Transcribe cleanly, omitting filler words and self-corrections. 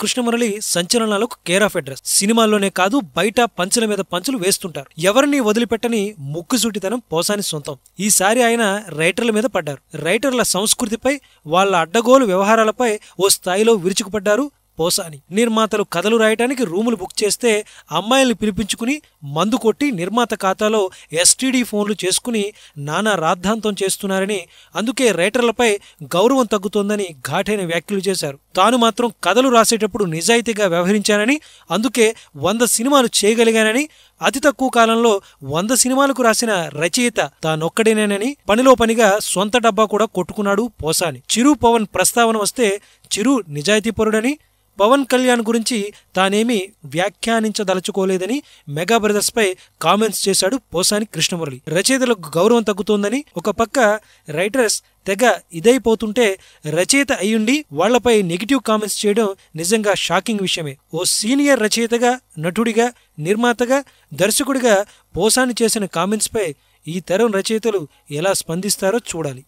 కృష్ణమురళి సంచలనాలకు care of address. సినిమాల్లోనే కాదు బయట పంచుల మీద పంచులు వేస్తుంటారు. ఎవరిని వదిలిపెట్టని ముక్కుసూటితనం పోసాని సొంతం. ఈసారి ఆయన రైటర్ల మీద పడ్డారు. రైటర్ల సంస్కృతిపై, వాళ్ళ అడ్డగోలు వ్యవహారాలపై ఓ స్థాయిలో విరుచుకుపడ్డారు పోసాని. నిర్మాతలు కథలు రాయటానికి రూములు బుక్ చేస్తే అమ్మాయిల్ని పిలిపించుకుని మందు కొట్టి నిర్మాత ఖాతాలో ఎస్టీడీ ఫోన్లు చేసుకుని నానా రాద్ధాంతం చేస్తున్నారని, అందుకే రైటర్లపై గౌరవం తగ్గుతోందని ఘాటైన వ్యాఖ్యలు చేశారు. తాను మాత్రం కథలు రాసేటప్పుడు నిజాయితీగా వ్యవహరించానని, అందుకే 100 సినిమాలు చేయగలిగానని, అతి తక్కువ కాలంలో 100 సినిమాలకు రాసిన రచయిత తానొక్కడేనేనని పనిలో పనిగా సొంత డబ్బా కూడా కొట్టుకున్నాడు పోసాని. చిరు పవన్ ప్రస్తావన వస్తే చిరు నిజాయితీపరుడని, పవన్ కళ్యాణ్ గురించి తానేమీ వ్యాఖ్యానించదలుచుకోలేదని మెగా బ్రదర్స్ పై కామెంట్స్ చేశాడు పోసాని కృష్ణమురళి. రచయితలకు గౌరవం తగ్గుతోందని, ఒక పక్క రైటర్స్ తెగ ఇదైపోతుంటే రచయిత అయ్యుండి వాళ్లపై నెగిటివ్ కామెంట్స్ చేయడం నిజంగా షాకింగ్ విషయమే. ఓ సీనియర్ రచయితగా, నటుడిగా, నిర్మాతగా, దర్శకుడిగా పోసాని చేసిన కామెంట్స్ పై ఈ తరం రచయితలు ఎలా స్పందిస్తారో చూడాలి.